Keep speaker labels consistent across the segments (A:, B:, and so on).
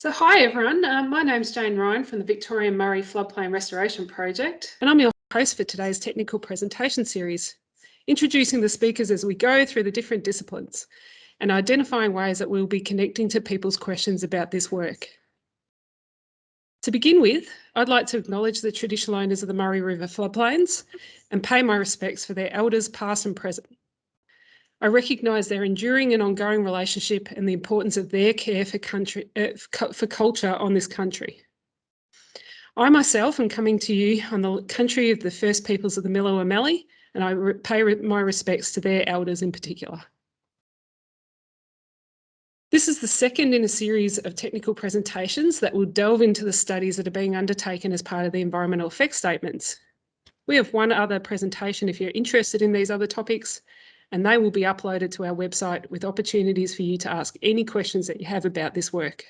A: So hi everyone, my name's Jane Ryan from the Victorian Murray Floodplain Restoration Project, and I'm your host for today's technical presentation series, introducing the speakers as we go through the different disciplines and identifying ways that we'll be connecting to people's questions about this work. To begin with, I'd like to acknowledge the traditional owners of the Murray River floodplains and pay my respects for their elders past and present. I recognise their enduring and ongoing relationship and the importance of their care for culture on this country. I myself am coming to you on the country of the First Peoples of the Millewa Mallee, and I pay my respects to their elders in particular. This is the second in a series of technical presentations that will delve into the studies that are being undertaken as part of the environmental effect statements. We have one other presentation if you're interested in these other topics, and they will be uploaded to our website with opportunities for you to ask any questions that you have about this work.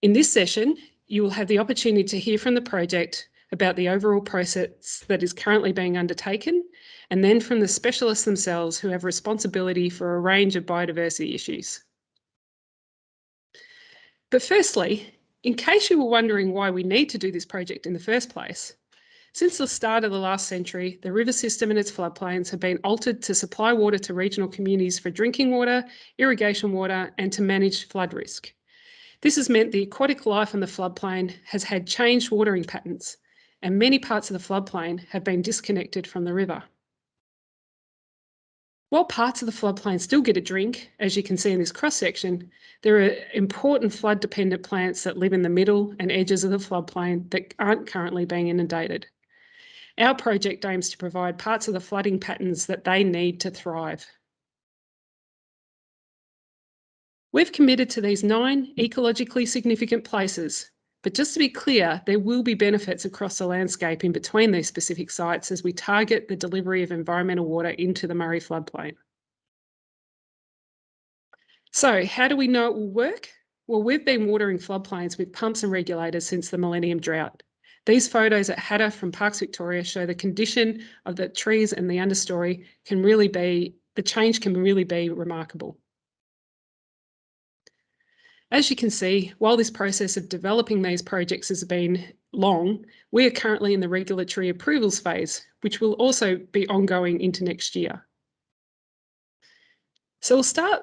A: In this session, you will have the opportunity to hear from the project about the overall process that is currently being undertaken, and then from the specialists themselves who have responsibility for a range of biodiversity issues. But firstly, in case you were wondering why we need to do this project in the first place, since the start of the last century, the river system and its floodplains have been altered to supply water to regional communities for drinking water, irrigation water, and to manage flood risk. This has meant the aquatic life on the floodplain has had changed watering patterns, and many parts of the floodplain have been disconnected from the river. While parts of the floodplain still get a drink, as you can see in this cross-section, there are important flood-dependent plants that live in the middle and edges of the floodplain that aren't currently being inundated. Our project aims to provide parts of the flooding patterns that they need to thrive. We've committed to these 9 ecologically significant places, but just to be clear, there will be benefits across the landscape in between these specific sites as we target the delivery of environmental water into the Murray floodplain. So how do we know it will work? Well, we've been watering floodplains with pumps and regulators since the millennium drought. These photos at Hattah from Parks Victoria show the condition of the trees and the understory the change can really be remarkable. As you can see, while this process of developing these projects has been long, we are currently in the regulatory approvals phase, which will also be ongoing into next year. So we'll start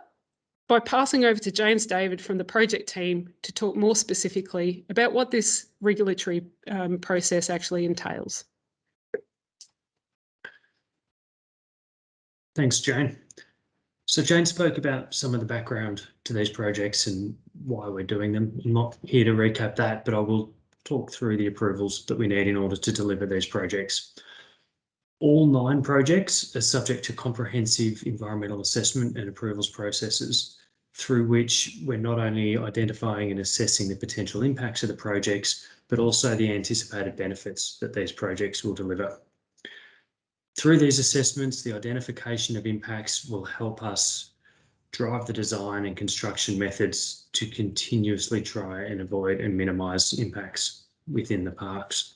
A: by passing over to James David from the project team to talk more specifically about what this regulatory process actually entails.
B: Thanks, Jane. So Jane spoke about some of the background to these projects and why we're doing them. I'm not here to recap that, but I will talk through the approvals that we need in order to deliver these projects. All 9 projects are subject to comprehensive environmental assessment and approvals processes, through which we're not only identifying and assessing the potential impacts of the projects, but also the anticipated benefits that these projects will deliver. Through these assessments, the identification of impacts will help us drive the design and construction methods to continuously try and avoid and minimise impacts within the parks.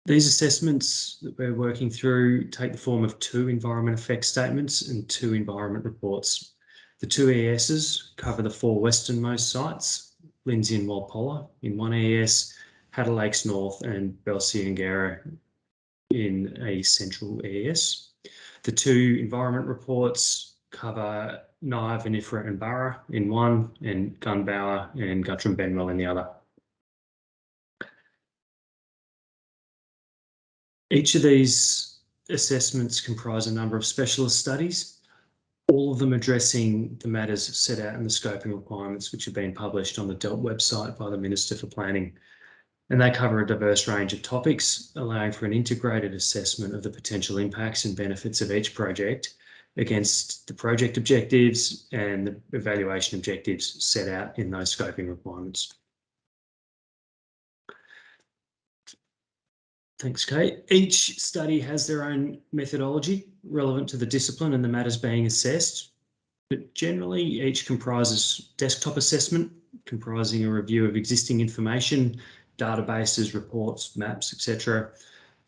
B: These assessments that we're working through take the form of 2 environment effect statements and 2 environment reports. The 2 ESs cover the 4 westernmost sites, Lindsay and Walpolla in one ES, Hattah Lakes North and Belsiangara in a central ES. The 2 environment reports cover Nye, Vinifera and Burra in one, and Gunbower and Guttram Benwell in the other. Each of these assessments comprise a number of specialist studies, all of them addressing the matters set out in the scoping requirements which have been published on the DELT website by the Minister for Planning. And they cover a diverse range of topics, allowing for an integrated assessment of the potential impacts and benefits of each project against the project objectives and the evaluation objectives set out in those scoping requirements. Thanks, Kate. Each study has their own methodology relevant to the discipline and the matters being assessed, but generally each comprises desktop assessment, comprising a review of existing information, databases, reports, maps, etc.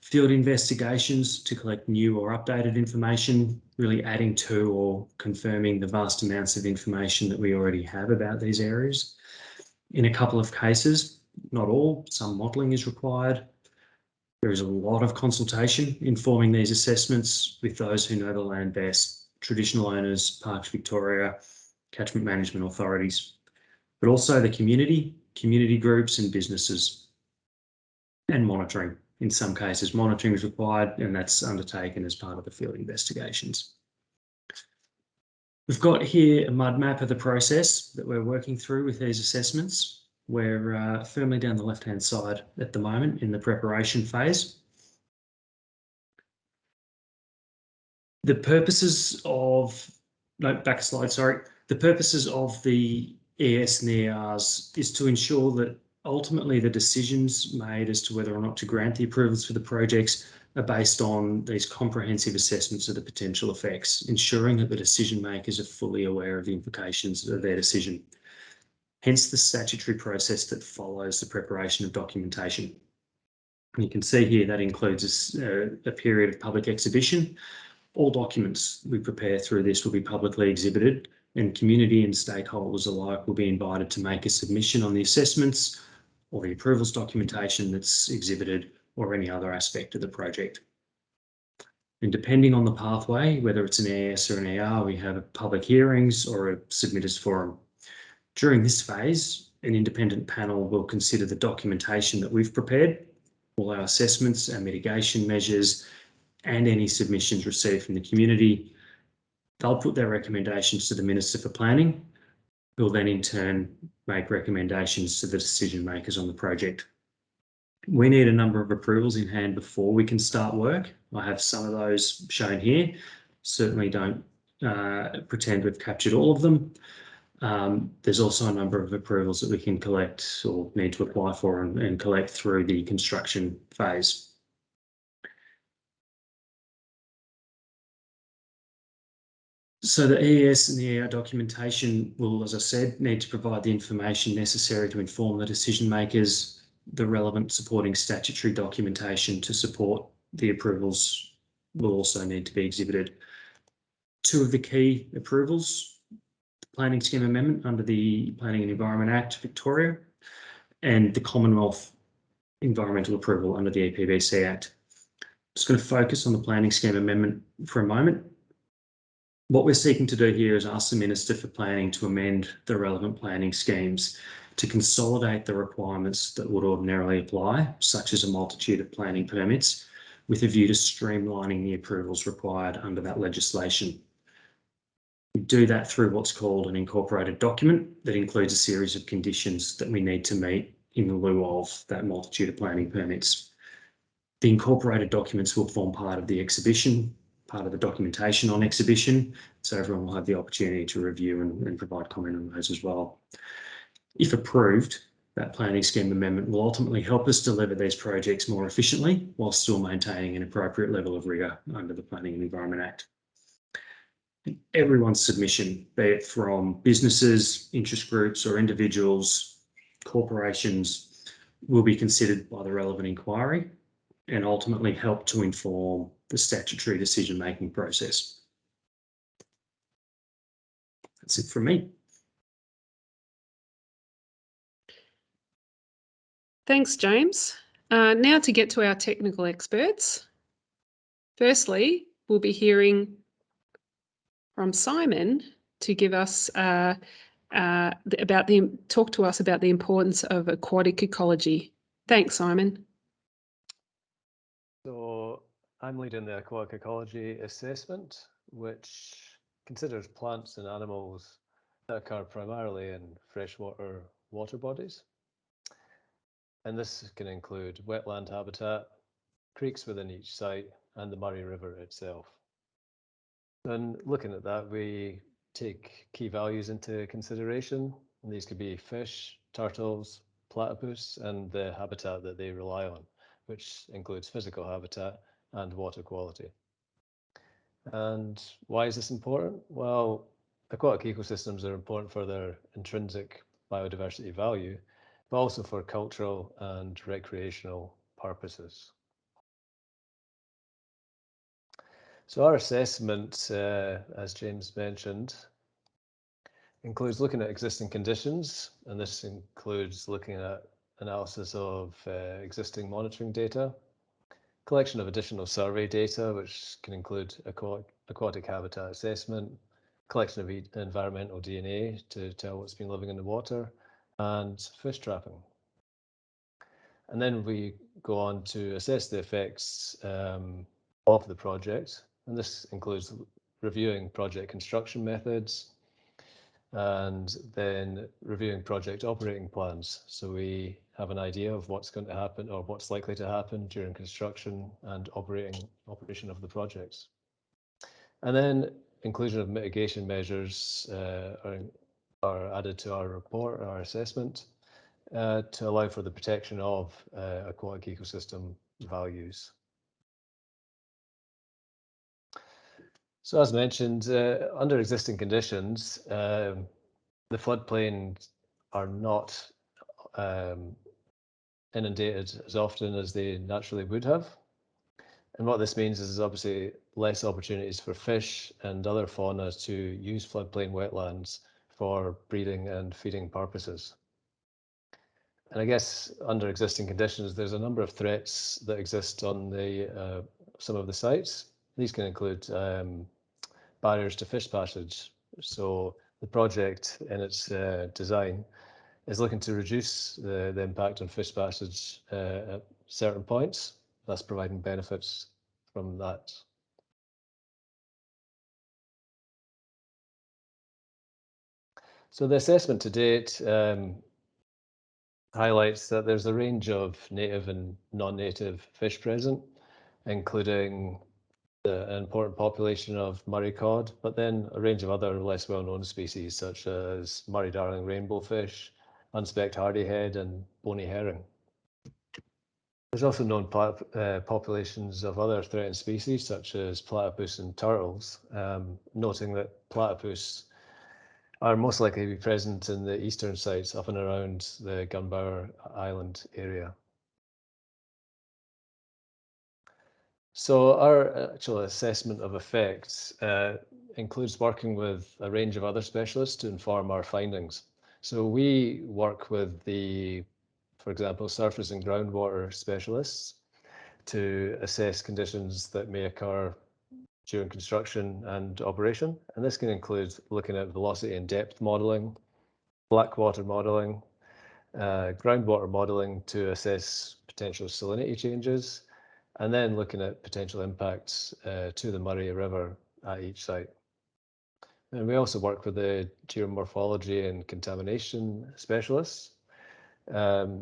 B: Field investigations to collect new or updated information, really adding to or confirming the vast amounts of information that we already have about these areas. In a couple of cases, not all, some modelling is required. There is a lot of consultation informing these assessments with those who know the land best, traditional owners, Parks Victoria, catchment management authorities, but also the community groups and businesses, and monitoring. In some cases, monitoring is required, and that's undertaken as part of the field investigations. We've got here a mud map of the process that we're working through with these assessments. We're firmly down the left-hand side at the moment in the preparation phase. The purposes of, no, back a slide, sorry. The purposes of the ES and EARs is to ensure that ultimately the decisions made as to whether or not to grant the approvals for the projects are based on these comprehensive assessments of the potential effects, ensuring that the decision makers are fully aware of the implications of their decision. Hence the statutory process that follows the preparation of documentation. And you can see here that includes a period of public exhibition. All documents we prepare through this will be publicly exhibited, and community and stakeholders alike will be invited to make a submission on the assessments or the approvals documentation that's exhibited or any other aspect of the project. And depending on the pathway, whether it's an ES or an ER, we have public hearings or a submitters forum. During this phase, an independent panel will consider the documentation that we've prepared, all our assessments, our mitigation measures, and any submissions received from the community. They'll put their recommendations to the Minister for Planning, who will then in turn make recommendations to the decision makers on the project. We need a number of approvals in hand before we can start work. I have some of those shown here. Certainly don't pretend we've captured all of them. There's also a number of approvals that we can collect or need to apply for and collect through the construction phase. So the ES and the ER documentation will, as I said, need to provide the information necessary to inform the decision makers. The relevant supporting statutory documentation to support the approvals will also need to be exhibited. Two of the key approvals: Planning Scheme Amendment under the Planning and Environment Act Victoria, and the Commonwealth Environmental Approval under the EPBC Act. I'm just going to focus on the Planning Scheme Amendment for a moment. What we're seeking to do here is ask the Minister for Planning to amend the relevant planning schemes to consolidate the requirements that would ordinarily apply, such as a multitude of planning permits, with a view to streamlining the approvals required under that legislation. We do that through what's called an incorporated document that includes a series of conditions that we need to meet in lieu of that multitude of planning permits. The incorporated documents will form part of the exhibition, part of the documentation on exhibition, so everyone will have the opportunity to review and provide comment on those as well. If approved, that planning scheme amendment will ultimately help us deliver these projects more efficiently while still maintaining an appropriate level of rigour under the Planning and Environment Act. Everyone's submission, be it from businesses, interest groups or individuals, corporations, will be considered by the relevant inquiry and ultimately help to inform the statutory decision-making process. That's it from me.
A: Thanks, James. Now to get to our technical experts. Firstly, we'll be hearing from Simon to give us talk to us about the importance of aquatic ecology. Thanks, Simon.
C: So I'm leading the aquatic ecology assessment, which considers plants and animals that occur primarily in freshwater water bodies. And this can include wetland habitat, creeks within each site, and the Murray River itself. And looking at that, we take key values into consideration. And these could be fish, turtles, platypus, and the habitat that they rely on, which includes physical habitat and water quality. And why is this important? Well, aquatic ecosystems are important for their intrinsic biodiversity value, but also for cultural and recreational purposes. So our assessment, as James mentioned, includes looking at existing conditions, and this includes looking at analysis of existing monitoring data, collection of additional survey data, which can include aquatic habitat assessment, collection of environmental DNA to tell what's been living in the water, and fish trapping. And then we go on to assess the effects of the project, and this includes reviewing project construction methods and then reviewing project operating plans. So we have an idea of what's going to happen or what's likely to happen during construction and operation of the projects. And then inclusion of mitigation measures are added to our report, our assessment, to allow for the protection of aquatic ecosystem values. So as mentioned, under existing conditions, the floodplains are not inundated as often as they naturally would have. And what this means is obviously less opportunities for fish and other fauna to use floodplain wetlands for breeding and feeding purposes. And I guess under existing conditions, there's a number of threats that exist on the some of the sites. These can include barriers to fish passage. So the project in its design is looking to reduce the impact on fish passage at certain points, thus providing benefits from that. So the assessment to date highlights that there's a range of native and non-native fish present, including an important population of Murray cod, but then a range of other less well-known species such as Murray-Darling rainbow fish, unspecked hardyhead, and bony herring. There's also known populations of other threatened species such as platypus and turtles, noting that platypus are most likely to be present in the eastern sites up and around the Gunbower Island area. So our actual assessment of effects includes working with a range of other specialists to inform our findings. So we work with for example, surface and groundwater specialists to assess conditions that may occur during construction and operation. And this can include looking at velocity and depth modeling, blackwater modeling, groundwater modeling to assess potential salinity changes, and then looking at potential impacts to the Murray River at each site. And we also work with the geomorphology and contamination specialists. For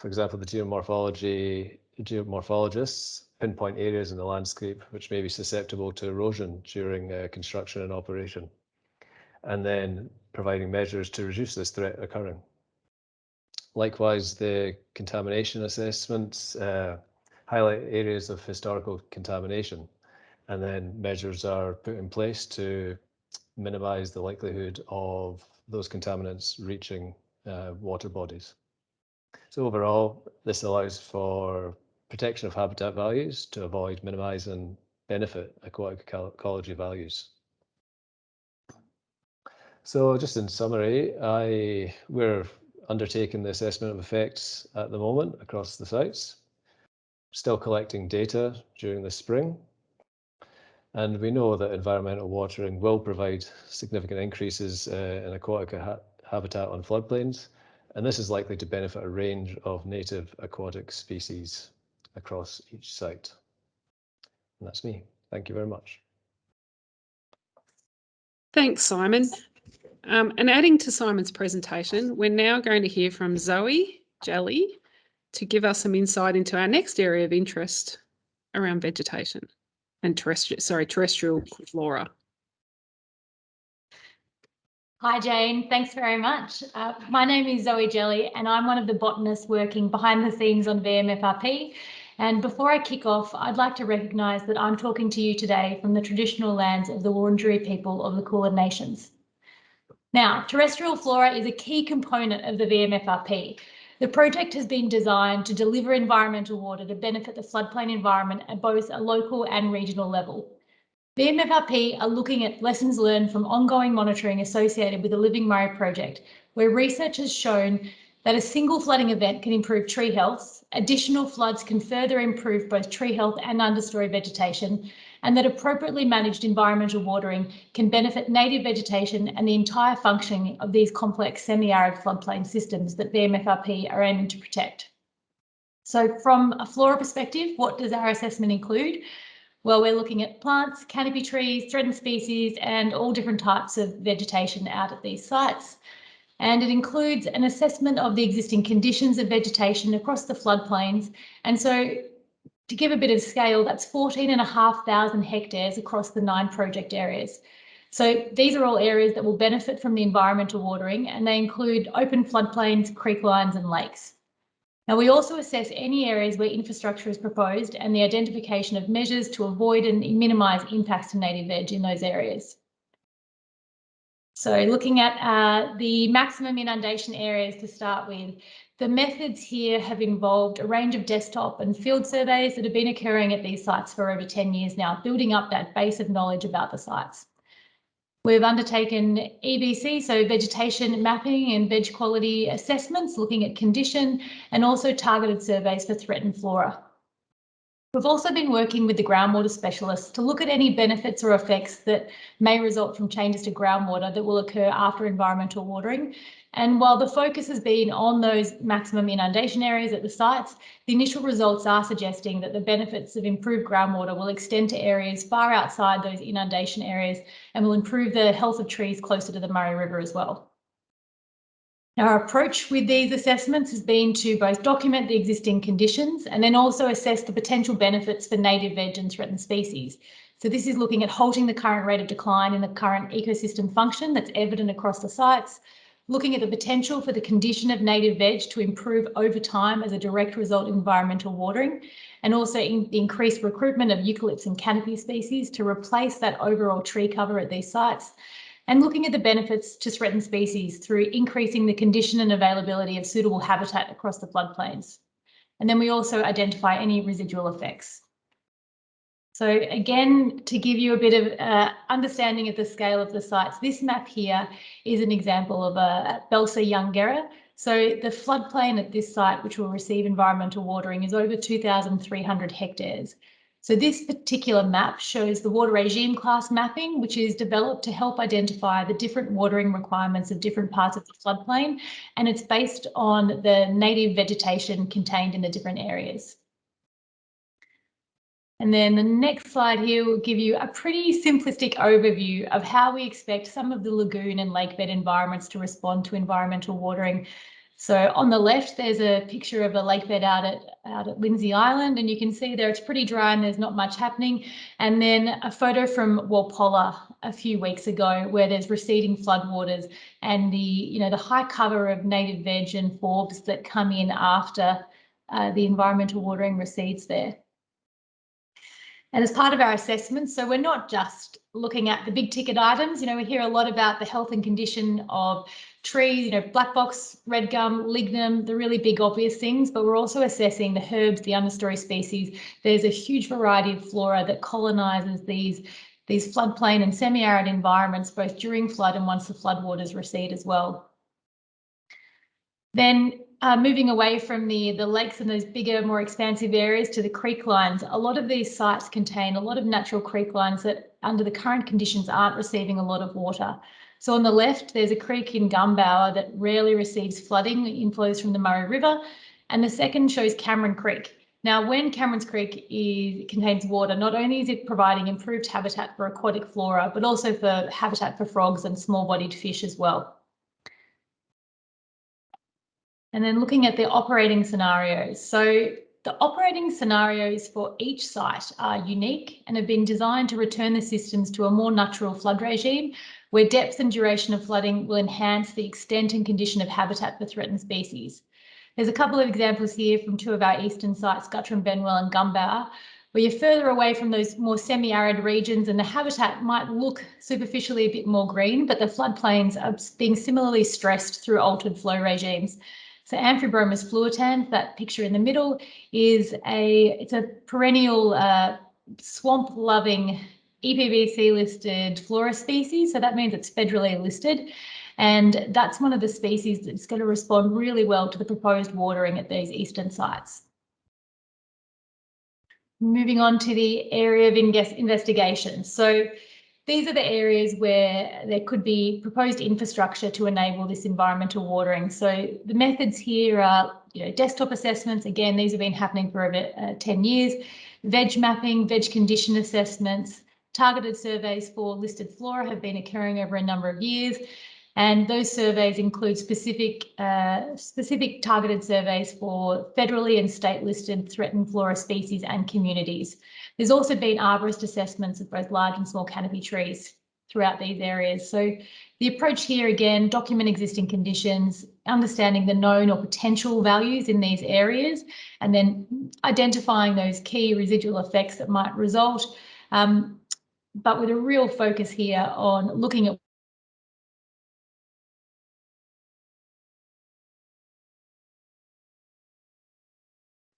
C: example, the geomorphologists pinpoint areas in the landscape which may be susceptible to erosion during construction and operation, and then providing measures to reduce this threat occurring. Likewise, the contamination assessments highlight areas of historical contamination, and then measures are put in place to minimize the likelihood of those contaminants reaching water bodies. So overall, this allows for protection of habitat values to avoid, minimize, and benefit aquatic ecology values. So just in summary, we're undertaking the assessment of effects at the moment across the sites, still collecting data during the spring. And we know that environmental watering will provide significant increases in aquatic habitat on floodplains, and this is likely to benefit a range of native aquatic species across each site. And that's me. Thank you very much.
A: Thanks, Simon. And adding to Simon's presentation, we're now going to hear from Zoe Jelly to give us some insight into our next area of interest around vegetation and terrestrial flora.
D: Hi Jane, thanks very much. My name is Zoe Jelly and I'm one of the botanists working behind the scenes on VMFRP. And before I kick off, I'd like to recognise that I'm talking to you today from the traditional lands of the Wurundjeri people of the Kulin Nations. Now, terrestrial flora is a key component of the VMFRP. The project has been designed to deliver environmental water to benefit the floodplain environment at both a local and regional level. VMFRP are looking at lessons learned from ongoing monitoring associated with the Living Murray project, where research has shown that a single flooding event can improve tree health, additional floods can further improve both tree health and understory vegetation, and that appropriately managed environmental watering can benefit native vegetation and the entire functioning of these complex semi-arid floodplain systems that VMFRP are aiming to protect. So from a flora perspective, what does our assessment include? Well, we're looking at plants, canopy trees, threatened species, and all different types of vegetation out at these sites. And it includes an assessment of the existing conditions of vegetation across the floodplains. And so to give a bit of scale, that's 14,500 hectares across the 9 project areas. So these are all areas that will benefit from the environmental watering, and they include open floodplains, creek lines and lakes. Now, we also assess any areas where infrastructure is proposed and the identification of measures to avoid and minimise impacts to native veg in those areas. So looking at the maximum inundation areas to start with, the methods here have involved a range of desktop and field surveys that have been occurring at these sites for over 10 years now, building up that base of knowledge about the sites. We've undertaken EBC, so vegetation mapping and veg quality assessments, looking at condition, and also targeted surveys for threatened flora. We've also been working with the groundwater specialists to look at any benefits or effects that may result from changes to groundwater that will occur after environmental watering. And while the focus has been on those maximum inundation areas at the sites, the initial results are suggesting that the benefits of improved groundwater will extend to areas far outside those inundation areas and will improve the health of trees closer to the Murray River as well. Our approach with these assessments has been to both document the existing conditions and then also assess the potential benefits for native veg and threatened species. So this is looking at halting the current rate of decline in the current ecosystem function that's evident across the sites, looking at the potential for the condition of native veg to improve over time as a direct result of environmental watering, and also the increased recruitment of eucalypts and canopy species to replace that overall tree cover at these sites, and looking at the benefits to threatened species through increasing the condition and availability of suitable habitat across the floodplains. And then we also identify any residual effects. So again, to give you a bit of understanding of the scale of the sites, this map here is an example of a Belsa Youngera. So the floodplain at this site, which will receive environmental watering, is over 2,300 hectares. So this particular map shows the water regime class mapping, which is developed to help identify the different watering requirements of different parts of the floodplain, and it's based on the native vegetation contained in the different areas. And then the next slide here will give you a pretty simplistic overview of how we expect some of the lagoon and lakebed environments to respond to environmental watering. So on the left, there's a picture of a lakebed out at Lindsay Island, and you can see there it's pretty dry and there's not much happening. And then a photo from Walpolla a few weeks ago where there's receding floodwaters and the high cover of native veg and forbs that come in after the environmental watering recedes there. And as part of our assessment, so we're not just looking at the big ticket items, we hear a lot about the health and condition of trees, black box, red gum, lignum, the really big obvious things, but we're also assessing the herbs, the understory species. There's a huge variety of flora that colonises these floodplain and semi-arid environments, both during flood and once the floodwaters recede as well. Then moving away from the lakes and those bigger, more expansive areas to the creek lines, a lot of these sites contain a lot of natural creek lines that under the current conditions aren't receiving a lot of water. So on the left, there's a creek in Gumbower that rarely receives flooding, inflows from the Murray River. And the second shows Cameron Creek. Now, when Cameron's Creek contains water, not only is it providing improved habitat for aquatic flora, but also for habitat for frogs and small-bodied fish as well. And then looking at the operating scenarios. So the operating scenarios for each site are unique and have been designed to return the systems to a more natural flood regime, where depth and duration of flooding will enhance the extent and condition of habitat for threatened species. There's a couple of examples here from 2 of our eastern sites, Guttram Benwell and Gumbower, where you're further away from those more semi-arid regions and the habitat might look superficially a bit more green, but the floodplains are being similarly stressed through altered flow regimes. So Amphibromus fluitans, that picture in the middle, it's a perennial swamp-loving EPBC listed flora species, so that means it's federally listed. And that's one of the species that's going to respond really well to the proposed watering at these eastern sites. Moving on to the area of investigation. So these are the areas where there could be proposed infrastructure to enable this environmental watering. So the methods here are, desktop assessments. Again, these have been happening for over 10 years. Veg mapping, veg condition assessments, targeted surveys for listed flora have been occurring over a number of years. And those surveys include specific targeted surveys for federally and state listed threatened flora species and communities. There's also been arborist assessments of both large and small canopy trees throughout these areas. So the approach here, again, document existing conditions, understanding the known or potential values in these areas, and then identifying those key residual effects that might result, but with a real focus here on looking at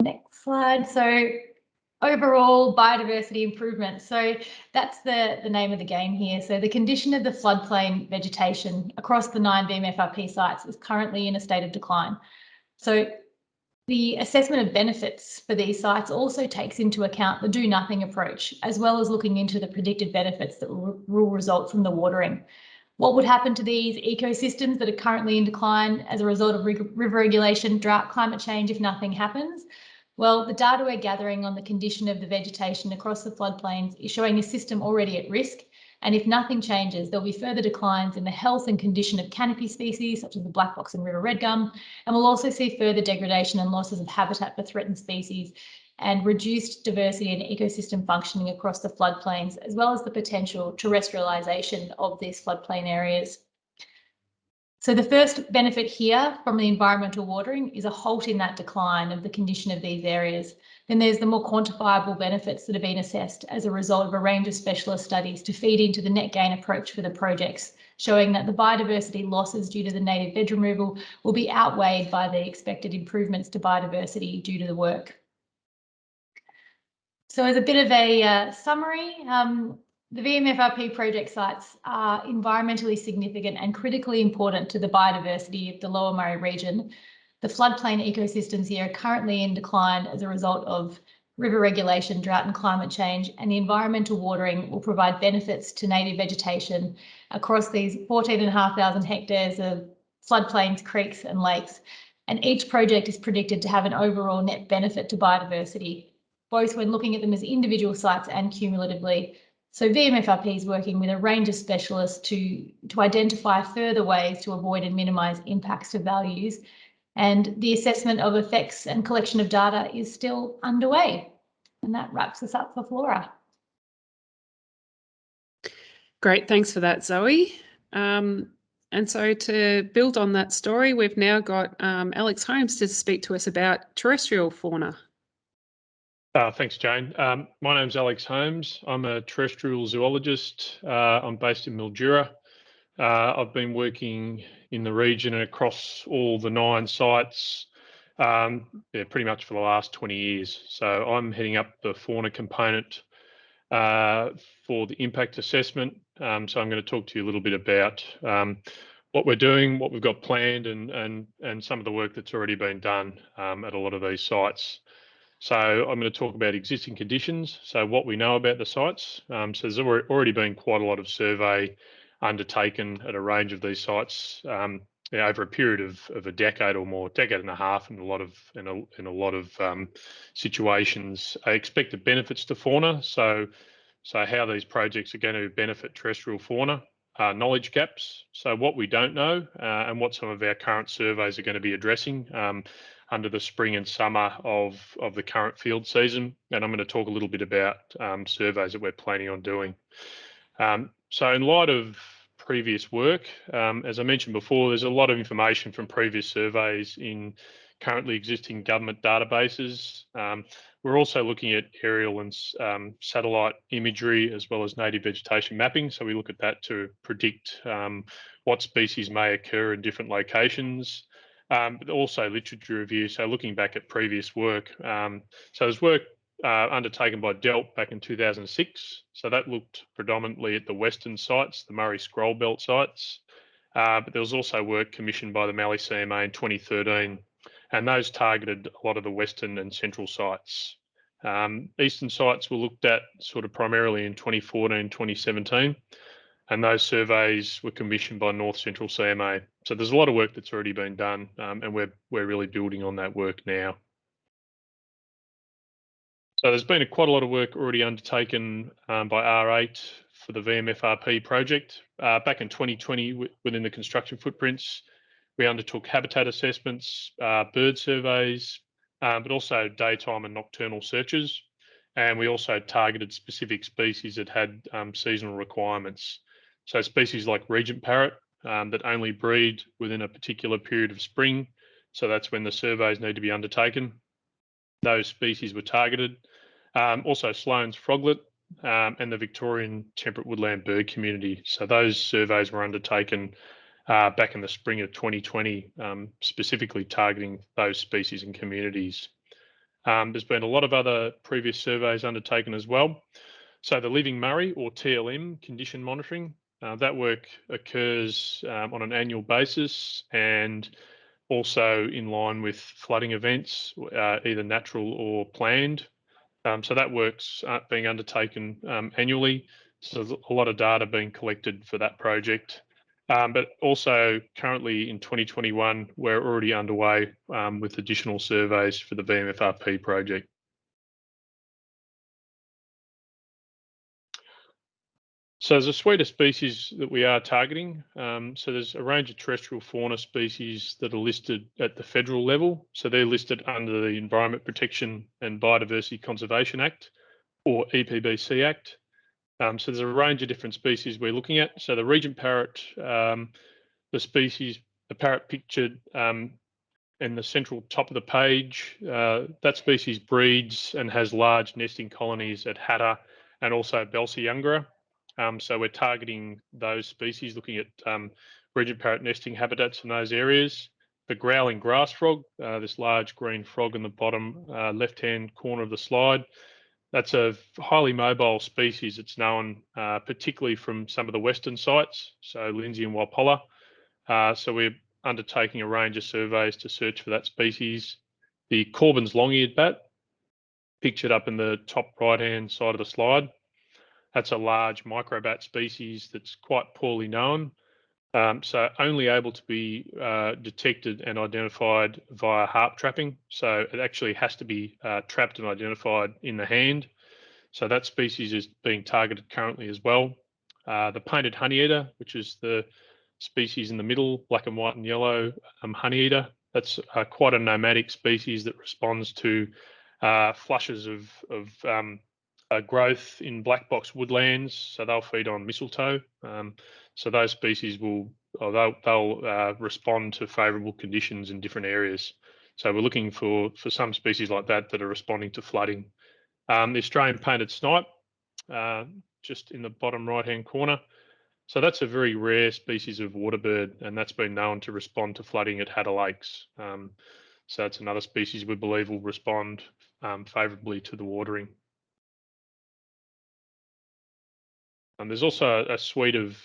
D: next slide. So overall biodiversity improvement. So that's the name of the game here. So the condition of the floodplain vegetation across the 9 VMFRP sites is currently in a state of decline. So the assessment of benefits for these sites also takes into account the do nothing approach, as well as looking into the predicted benefits that will result from the watering. What would happen to these ecosystems that are currently in decline as a result of river regulation, drought, climate change if nothing happens? Well, the data we're gathering on the condition of the vegetation across the floodplains is showing a system already at risk. And if nothing changes, there'll be further declines in the health and condition of canopy species, such as the black box and river red gum. And we'll also see further degradation and losses of habitat for threatened species and reduced diversity and ecosystem functioning across the floodplains, as well as the potential terrestrialisation of these floodplain areas. So the first benefit here from the environmental watering is a halt in that decline of the condition of these areas. Then there's the more quantifiable benefits that have been assessed as a result of a range of specialist studies to feed into the net gain approach for the projects, showing that the biodiversity losses due to the native veg removal will be outweighed by the expected improvements to biodiversity due to the work. So as a bit of a summary, the VMFRP project sites are environmentally significant and critically important to the biodiversity of the Lower Murray region. The floodplain ecosystems here are currently in decline as a result of river regulation, drought and climate change, and the environmental watering will provide benefits to native vegetation across these 14,500 hectares of floodplains, creeks and lakes. And each project is predicted to have an overall net benefit to biodiversity, both when looking at them as individual sites and cumulatively. So VMFRP is working with a range of specialists to identify further ways to avoid and minimise impacts to values. And the assessment of effects and collection of data is still underway. And that wraps us up for Flora.
A: Great, thanks for that, Zoe. And so to build on that story, we've now got Alex Holmes to speak to us about terrestrial fauna.
E: Thanks, Jane. My name's Alex Holmes. I'm a terrestrial zoologist. I'm based in Mildura. I've been working in the region and across all the 9 sites pretty much for the last 20 years. So I'm heading up the fauna component for the impact assessment. So I'm going to talk to you a little bit about what we're doing, what we've got planned, and some of the work that's already been done at a lot of these sites. So I'm going to talk about existing conditions, so what we know about the sites. So there's already been quite a lot of survey undertaken at a range of these sites over a period of a decade or more, decade and a half, in a lot of situations. Expected benefits to fauna. So how these projects are going to benefit terrestrial fauna. Knowledge gaps. So what we don't know and what some of our current surveys are going to be addressing under the spring and summer of the current field season. And I'm going to talk a little bit about surveys that we're planning on doing. So in light of previous work, as I mentioned before, there's a lot of information from previous surveys in currently existing government databases. We're also looking at aerial and satellite imagery as well as native vegetation mapping. So we look at that to predict what species may occur in different locations. But also literature review, so looking back at previous work. So there's work undertaken by DELT back in 2006. So that looked predominantly at the western sites, the Murray Scroll Belt sites. But there was also work commissioned by the Mallee CMA in 2013, and those targeted a lot of the western and central sites. Eastern sites were looked at sort of primarily in 2014, 2017, and those surveys were commissioned by North Central CMA. So there's a lot of work that's already been done, and we're really building on that work now. So there's been quite a lot of work already undertaken by R8 for the VMFRP project. Back in 2020, within the construction footprints, we undertook habitat assessments, bird surveys, but also daytime and nocturnal searches. And we also targeted specific species that had seasonal requirements. So species like regent parrot that only breed within a particular period of spring. So that's when the surveys need to be undertaken. Those species were targeted. Also Sloane's froglet and the Victorian temperate woodland bird community. So those surveys were undertaken back in the spring of 2020, specifically targeting those species and communities. There's been a lot of other previous surveys undertaken as well. So the Living Murray, or TLM, condition monitoring, that work occurs on an annual basis and also in line with flooding events, either natural or planned. So that work's being undertaken annually. So there's a lot of data being collected for that project. But also currently in 2021, we're already underway with additional surveys for the VMFRP project. So there's a suite of species that we are targeting. So there's a range of terrestrial fauna species that are listed at the federal level. So they're listed under the Environment Protection and Biodiversity Conservation Act, or EPBC Act. So there's a range of different species we're looking at. So the regent parrot, the parrot pictured in the central top of the page, that species breeds and has large nesting colonies at Hattah and also Belsayoungara. So we're targeting those species, looking at regent parrot nesting habitats in those areas. The growling grass frog, this large green frog in the bottom left-hand corner of the slide, that's a highly mobile species. It's known particularly from some of the western sites, so Lindsay and Walpolla. So we're undertaking a range of surveys to search for that species. The Corbin's long-eared bat, pictured up in the top right-hand side of the slide. That's a large microbat species that's quite poorly known, so only able to be detected and identified via harp trapping. So it actually has to be trapped and identified in the hand. So that species is being targeted currently as well. The painted honeyeater, which is the species in the middle, black and white and yellow honeyeater, that's quite a nomadic species that responds to flushes of growth in black box woodlands, so they'll feed on mistletoe. So those species they'll respond to favourable conditions in different areas. So we're looking for some species like that are responding to flooding. The Australian painted snipe, just in the bottom right-hand corner. So that's a very rare species of waterbird, and that's been known to respond to flooding at Hattah Lakes. So that's another species we believe will respond favourably to the watering. And there's also a suite of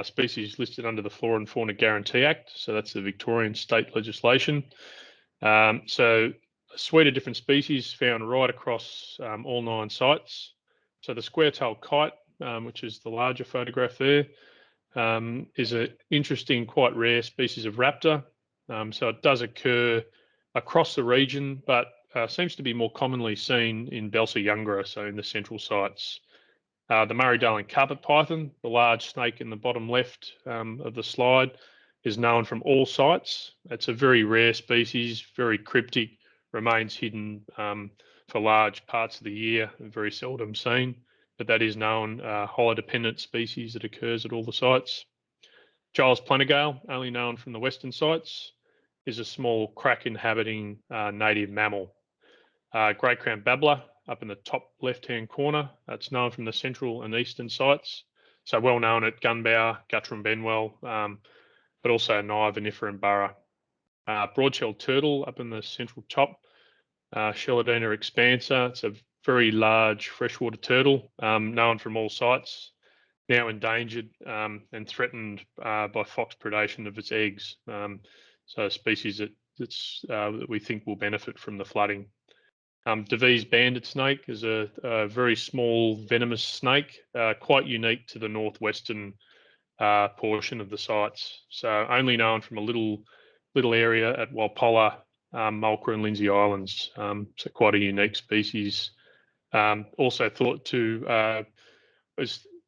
E: species listed under the Flora and Fauna Guarantee Act. So that's the Victorian state legislation. So a suite of different species found right across all 9 sites. So the square-tailed kite, which is the larger photograph there, is an interesting, quite rare species of raptor. So it does occur across the region, but seems to be more commonly seen in Belsayoungara, so in the central sites. The Murray-Darling carpet python, the large snake in the bottom left of the slide, is known from all sites. It's a very rare species, very cryptic, remains hidden for large parts of the year and very seldom seen, but that is known hollow-dependent species that occurs at all the sites. Giles planigale, only known from the western sites, is a small crack-inhabiting native mammal. Great crowned babbler, up in the top left-hand corner. That's known from the central and eastern sites. So well known at Gunbower, Guttram, Benwell, but also Nye, Vinifera and Burra. Broad-shelled turtle up in the central top. Shelodina expansa. It's a very large freshwater turtle, known from all sites, now endangered and threatened by fox predation of its eggs. So a species that we think will benefit from the flooding. Devizes banded snake is a very small venomous snake, quite unique to the northwestern portion of the sites. So only known from a little area at Walpolla, Mulcra and Lindsay Islands. So quite a unique species. Also thought to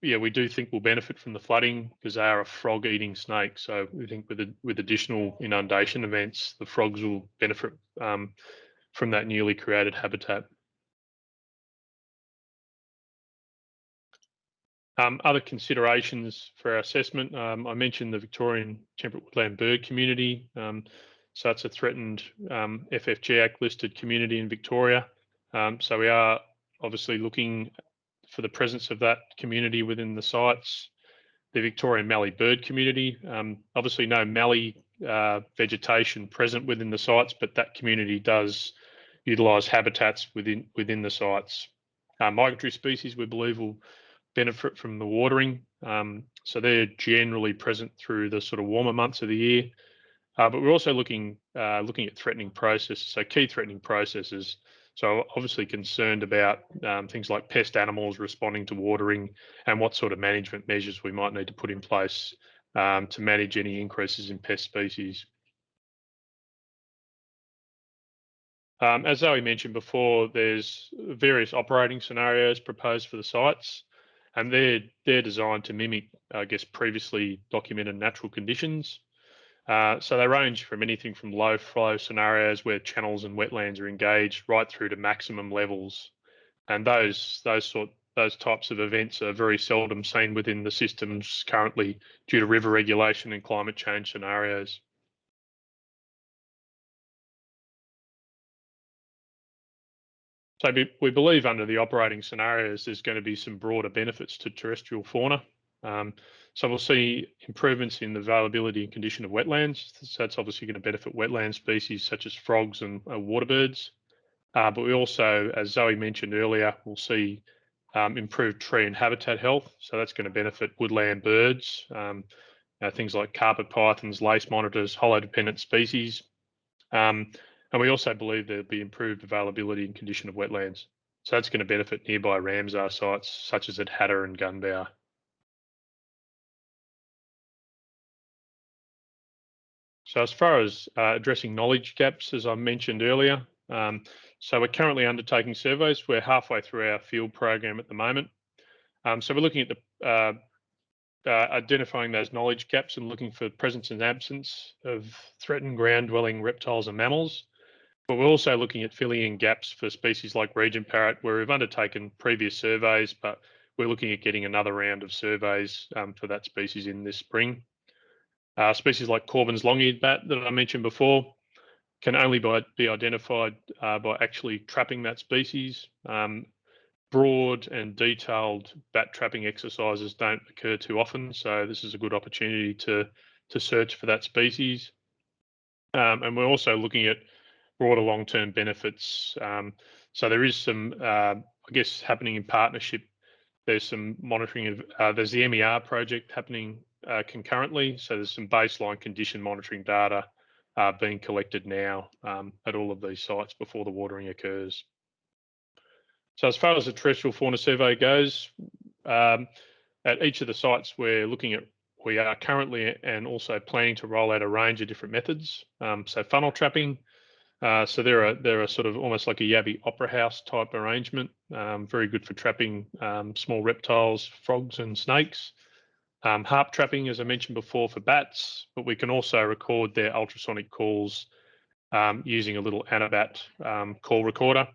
E: we do think will benefit from the flooding because they are a frog-eating snake. So we think with additional inundation events, the frogs will benefit from that newly created habitat. Other considerations for our assessment, I mentioned the Victorian Temperate Woodland Bird Community. So it's a threatened FFG Act listed community in Victoria. So we are obviously looking for the presence of that community within the sites. The Victorian Mallee Bird Community, obviously no mallee vegetation present within the sites, but that community does utilise habitats within the sites. Migratory species we believe will benefit from the watering, so they're generally present through the sort of warmer months of the year. But we're also looking at threatening processes, so key threatening processes. So obviously concerned about things like pest animals responding to watering and what sort of management measures we might need to put in place to manage any increases in pest species. As Zoe mentioned before, there's various operating scenarios proposed for the sites, and they're designed to mimic, I guess, previously documented natural conditions. So they range from anything from low flow scenarios where channels and wetlands are engaged right through to maximum levels. And those types of events are very seldom seen within the systems currently due to river regulation and climate change scenarios. So we believe under the operating scenarios, there's going to be some broader benefits to terrestrial fauna. So we'll see improvements in the availability and condition of wetlands. So that's obviously going to benefit wetland species such as frogs and water birds. But we also, as Zoe mentioned earlier, we'll see improved tree and habitat health. So that's going to benefit woodland birds, things like carpet pythons, lace monitors, hollow-dependent species. And we also believe there'll be improved availability and condition of wetlands. So that's going to benefit nearby Ramsar sites such as at Hatter and Gunbower. So as far as addressing knowledge gaps, as I mentioned earlier, so we're currently undertaking surveys. We're halfway through our field program at the moment. So we're looking at identifying those knowledge gaps and looking for presence and absence of threatened ground-dwelling reptiles and mammals. But we're also looking at filling in gaps for species like Regent Parrot, where we've undertaken previous surveys, but we're looking at getting another round of surveys for that species in this spring. Species like Corbyn's long-eared bat that I mentioned before can only be identified by actually trapping that species. Broad and detailed bat trapping exercises don't occur too often, so this is a good opportunity to search for that species. And we're also looking at broader long-term benefits. So there is some, I guess, happening in partnership. There's some monitoring of, there's the MER project happening concurrently. So there's some baseline condition monitoring data being collected now at all of these sites before the watering occurs. So as far as the terrestrial fauna survey goes, at each of the sites we are currently and also planning to roll out a range of different methods. So funnel trapping, so they're a sort of almost like a Yabby Opera House type arrangement, very good for trapping small reptiles, frogs and snakes. Harp trapping, as I mentioned before, for bats, but we can also record their ultrasonic calls using a little Anabat call recorder.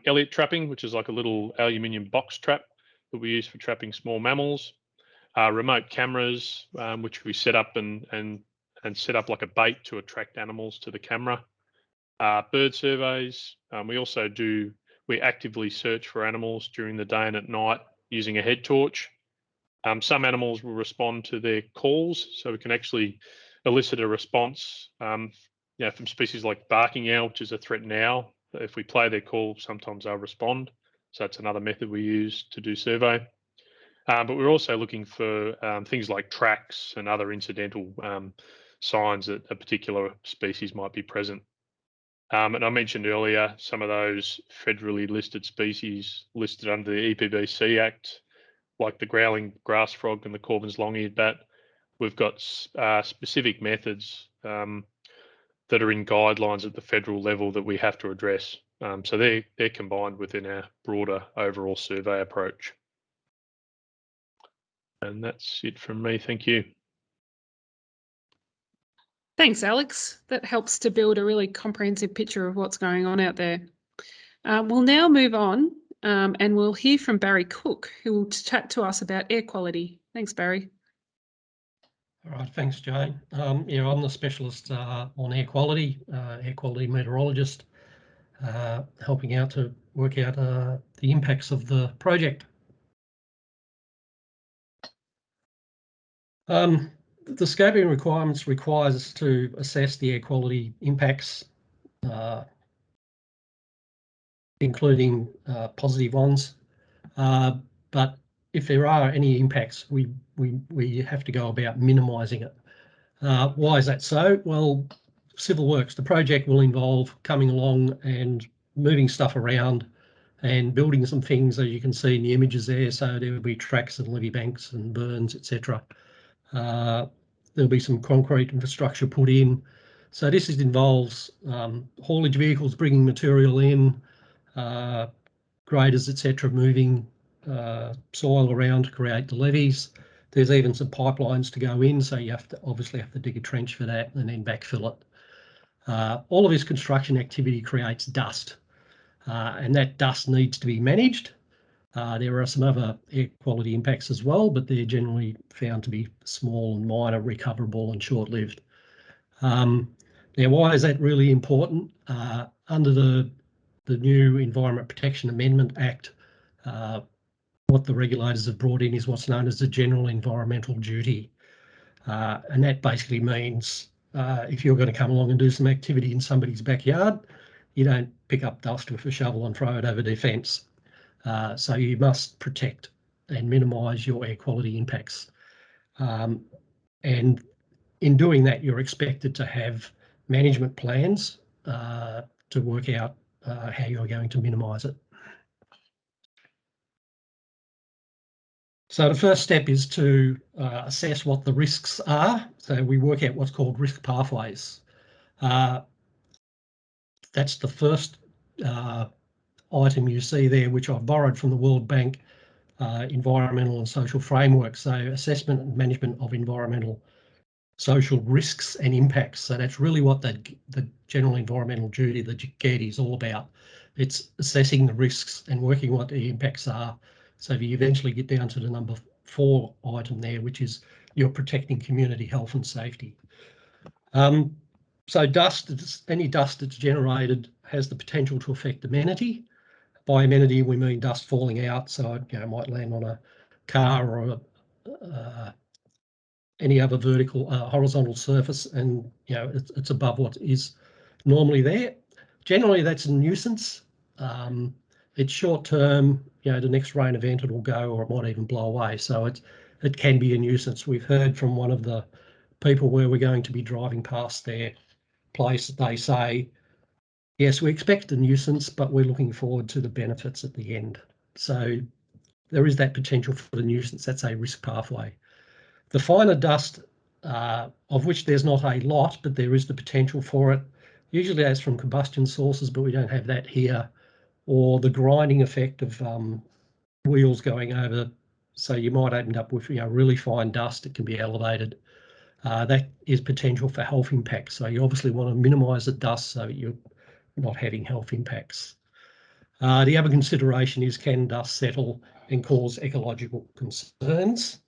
E: Elliott trapping, which is like a little aluminium box trap that we use for trapping small mammals. Remote cameras, which we set up and set up like a bait to attract animals to the camera. Bird surveys. We actively search for animals during the day and at night using a head torch. Some animals will respond to their calls, so we can actually elicit a response from species like barking owl, which is a threatened owl, if we play their call, sometimes they'll respond. So that's another method we use to do survey. But we're also looking for things like tracks and other incidental signs that a particular species might be present. And I mentioned earlier some of those federally listed species listed under the EPBC Act, like the growling grass frog and the Corbin's long-eared bat. We've got specific methods that are in guidelines at the federal level that we have to address. So they're combined within our broader overall survey approach. And that's it from me. Thank you.
A: Thanks, Alex. That helps to build a really comprehensive picture of what's going on out there. We'll now move on and we'll hear from Barry Cook, who will chat to us about air quality. Thanks, Barry.
F: All right, thanks, Jane. Yeah, I'm the specialist on air quality meteorologist, helping out to work out the impacts of the project. The scoping requirements requires us to assess the air quality impacts, including positive ones. But if there are any impacts, we have to go about minimising it. Why is that so? Well, civil works, the project will involve coming along and moving stuff around and building some things, as you can see in the images there. So there will be tracks and levee banks and burns, etc. There'll be some concrete infrastructure put in. So this involves haulage vehicles bringing material in, graders, etc., moving soil around to create the levees. There's even some pipelines to go in, so you obviously have to dig a trench for that and then backfill it. All of this construction activity creates dust, and that dust needs to be managed. There are some other air quality impacts as well, but they're generally found to be small and minor, recoverable and short-lived. Now, why is that really important? Under the new Environment Protection Amendment Act, what the regulators have brought in is what's known as the general environmental duty. And that basically means if you're going to come along and do some activity in somebody's backyard, you don't pick up dust with a shovel and throw it over their fence. So you must protect and minimise your air quality impacts. And in doing that, you're expected to have management plans to work out how you're going to minimise it. So the first step is to assess what the risks are. So we work out what's called risk pathways. That's the first item you see there, which I've borrowed from the World Bank Environmental and Social Framework. So assessment and management of environmental social risks and impacts. So that's really what the general environmental duty, the GEDI, is all about. It's assessing the risks and working what the impacts are. So you eventually get down to the number 4 item there, which is you're protecting community health and safety. So any dust that's generated has the potential to affect amenity. By amenity, we mean dust falling out, so it might land on a car or any other vertical, horizontal surface, and it's above what is normally there. Generally, that's a nuisance. It's short term. The next rain event it will go, or it might even blow away. So it can be a nuisance. We've heard from one of the people where we're going to be driving past their place. They say, yes, we expect a nuisance, but we're looking forward to the benefits at the end. So there is that potential for the nuisance. That's a risk pathway. The finer dust, of which there's not a lot, but there is the potential for it. Usually that's from combustion sources, but we don't have that here. Or the grinding effect of wheels going over. So you might end up with really fine dust. It can be elevated. That is potential for health impacts. So you obviously want to minimise the dust so you're not having health impacts. The other consideration is, can dust settle and cause ecological concerns?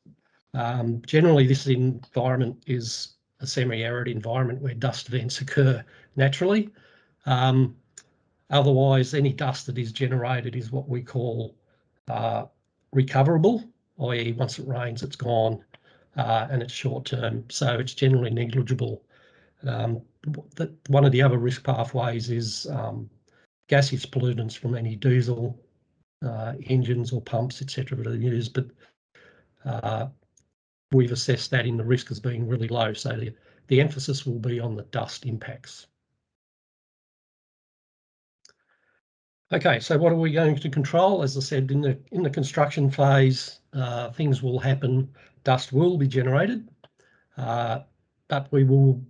F: Generally, this environment is a semi-arid environment where dust events occur naturally. Otherwise, any dust that is generated is what we call recoverable, i.e. once it rains, it's gone, and it's short term, so it's generally negligible. One of the other risk pathways is gaseous pollutants from any diesel engines or pumps, etc. that are used, but we've assessed that in the risk as being really low. So the emphasis will be on the dust impacts. Okay, so what are we going to control? As I said, in the construction phase, things will happen. Dust will be generated, but we will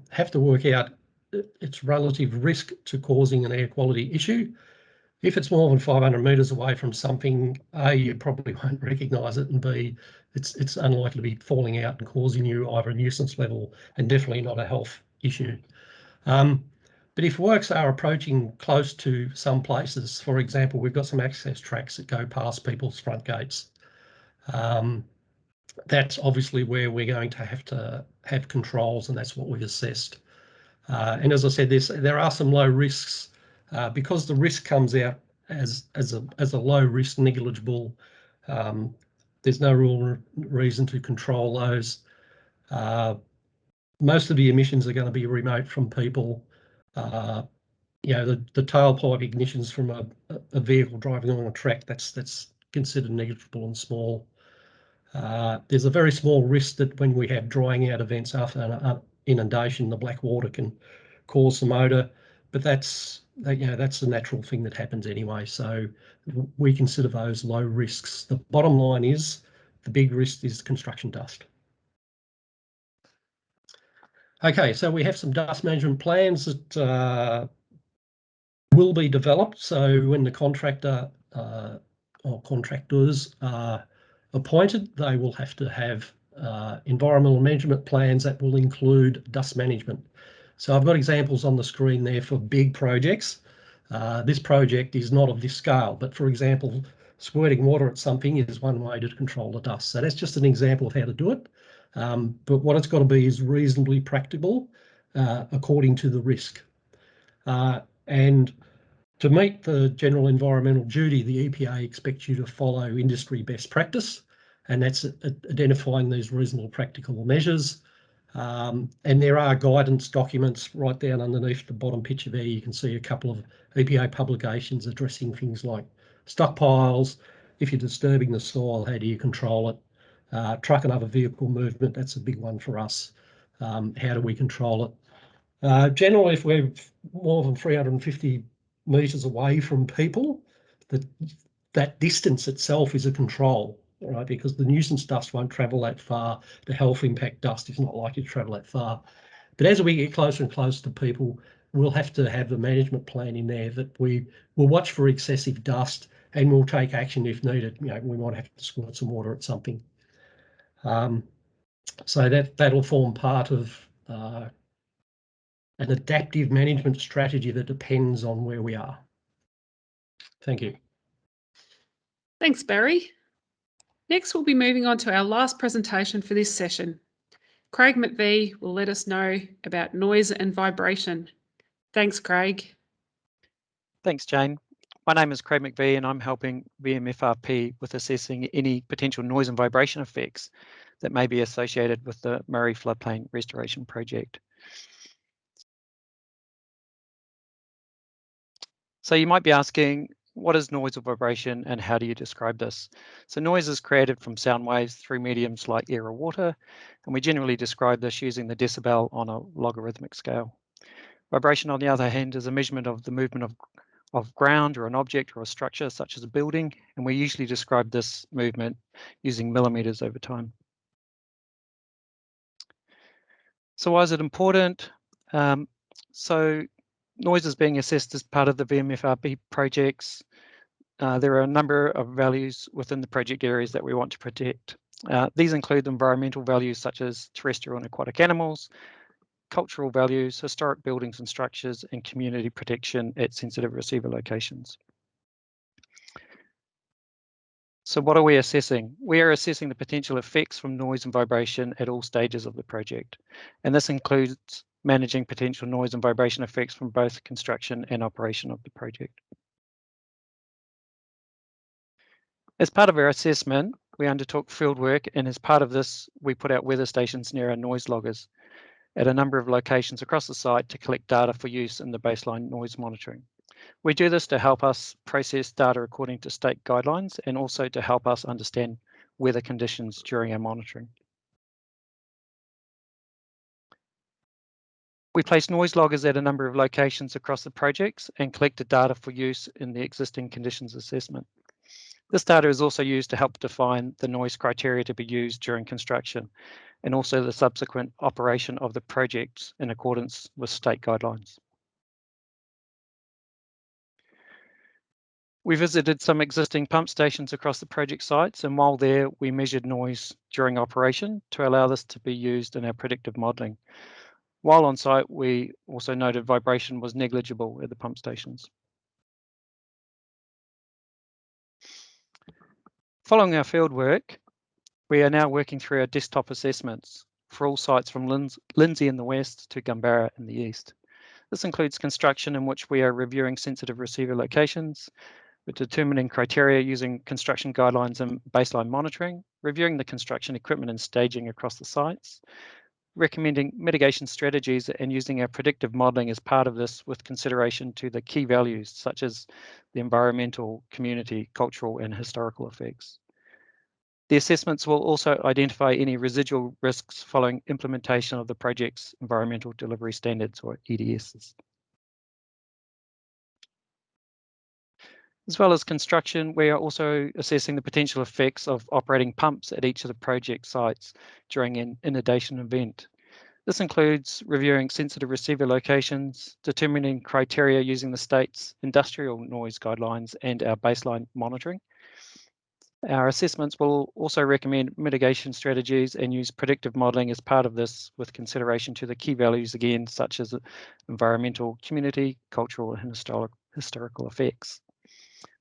F: have to work out its relative risk to causing an air quality issue. If it's more than 500 metres away from something, A, you probably won't recognise it, and B, it's unlikely to be falling out and causing you either a nuisance level and definitely not a health issue. But if works are approaching close to some places, for example, we've got some access tracks that go past people's front gates. That's obviously where we're going to have controls, and that's what we've assessed. And as I said, there are some low risks because the risk comes out as a low risk negligible. There's no real reason to control those. Most of the emissions are going to be remote from people. You know, the tailpipe ignitions from a vehicle driving on a track, that's considered negligible and small. There's a very small risk that when we have drying out events after an inundation, the black water can cause some odour, but that's a natural thing that happens anyway. So we consider those low risks. The bottom line is the big risk is construction dust. Okay, so we have some dust management plans that will be developed. So when the contractor or contractors are appointed, they will have to have environmental management plans that will include dust management. So I've got examples on the screen there for big projects. This project is not of this scale, but for example, squirting water at something is one way to control the dust. So that's just an example of how to do it. But what it's got to be is reasonably practical according to the risk. And to meet the general environmental duty, the EPA expects you to follow industry best practice, and that's identifying these reasonable practical measures. And there are guidance documents right down underneath the bottom picture there. You can see a couple of EPA publications addressing things like stockpiles. If you're disturbing the soil, how do you control it? Truck and other vehicle movement, that's a big one for us. How do we control it? Generally, if we're more than 350 metres away from people, that distance itself is a control, right? Because the nuisance dust won't travel that far. The health impact dust is not likely to travel that far. But as we get closer and closer to people, we'll have to have a management plan in there that we will watch for excessive dust and we'll take action if needed. You know, we might have to squirt some water at something. So that'll form part of an adaptive management strategy that depends on where we are. Thank you.
A: Thanks, Barry. Next, we'll be moving on to our last presentation for this session. Craig McVie will let us know about noise and vibration. Thanks, Craig.
G: Thanks, Jane. My name is Craig McVie and I'm helping VMFRP with assessing any potential noise and vibration effects that may be associated with the Murray Floodplain Restoration Project. So you might be asking, what is noise or vibration and how do you describe this? So noise is created from sound waves through mediums like air or water, and we generally describe this using the decibel on a logarithmic scale. Vibration, on the other hand, is a measurement of the movement of ground or an object or a structure such as a building, and we usually describe this movement using millimeters over time. So why is it important? So noise is being assessed as part of the VMFRP projects. There are a number of values within the project areas that we want to protect. These include environmental values such as terrestrial and aquatic animals, cultural values, historic buildings and structures, and community protection at sensitive receiver locations. So what are we assessing? We are assessing the potential effects from noise and vibration at all stages of the project. And this includes managing potential noise and vibration effects from both construction and operation of the project. As part of our assessment, we undertook fieldwork, and as part of this, we put out weather stations near our noise loggers. at a number of locations across the site to collect data for use in the baseline noise monitoring. We do this to help us process data according to state guidelines and also to help us understand weather conditions during our monitoring. We place noise loggers at a number of locations across the projects and collected data for use in the existing conditions assessment. This data is also used to help define the noise criteria to be used during construction and also the subsequent operation of the projects in accordance with state guidelines. We visited some existing pump stations across the project sites, and while there, we measured noise during operation to allow this to be used in our predictive modelling. While on site, we also noted vibration was negligible at the pump stations. Following our field work, we are now working through our desktop assessments for all sites from Lindsay in the west to Gumbarra in the east. This includes construction in which we are reviewing sensitive receiver locations, we're determining criteria using construction guidelines and baseline monitoring, reviewing the construction equipment and staging across the sites, recommending mitigation strategies and using our predictive modelling as part of this with consideration to the key values such as the environmental, community, cultural and historical effects. The assessments will also identify any residual risks following implementation of the project's environmental delivery standards or EDSs. As well as construction, we are also assessing the potential effects of operating pumps at each of the project sites during an inundation event. This includes reviewing sensitive receiver locations, determining criteria using the state's industrial noise guidelines and our baseline monitoring. Our assessments will also recommend mitigation strategies and use predictive modelling as part of this with consideration to the key values again, such as environmental, community, cultural and historical effects.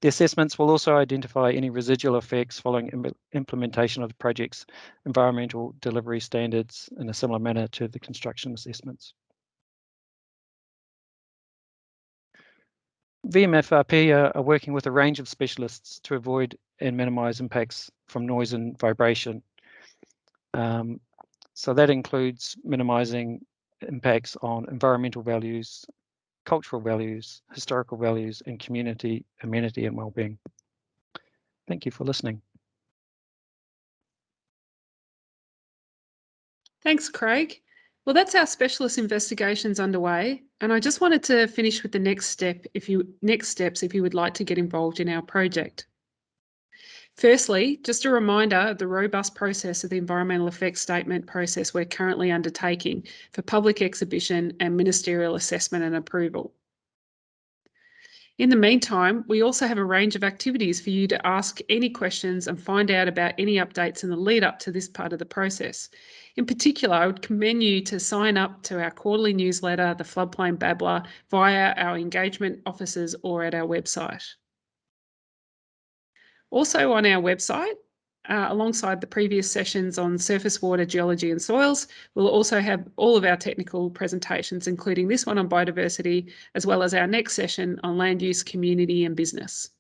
G: The assessments will also identify any residual effects following implementation of the project's environmental delivery standards in a similar manner to the construction assessments. VMFRP are working with a range of specialists to avoid and minimise impacts from noise and vibration. So that includes minimising impacts on environmental values, cultural values, historical values, and community amenity and wellbeing. Thank you for listening.
A: Thanks, Craig. Well, that's our specialist investigations underway, and I just wanted to finish with the next steps if you would like to get involved in our project. Firstly, just a reminder of the robust process of the environmental effects statement process we're currently undertaking for public exhibition and ministerial assessment and approval. In the meantime, we also have a range of activities for you to ask any questions and find out about any updates in the lead up to this part of the process. In particular, I would commend you to sign up to our quarterly newsletter, the Floodplain Babbler, via our engagement offices or at our website. Also on our website, alongside the previous sessions on surface water, geology and soils, we'll also have all of our technical presentations, including this one on biodiversity, as well as our next session on land use, community and business.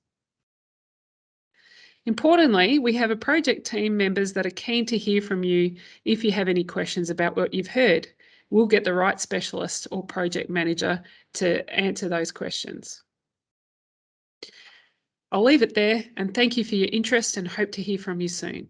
A: Importantly, we have a project team members that are keen to hear from you if you have any questions about what you've heard. We'll get the right specialist or project manager to answer those questions. I'll leave it there and thank you for your interest and hope to hear from you soon.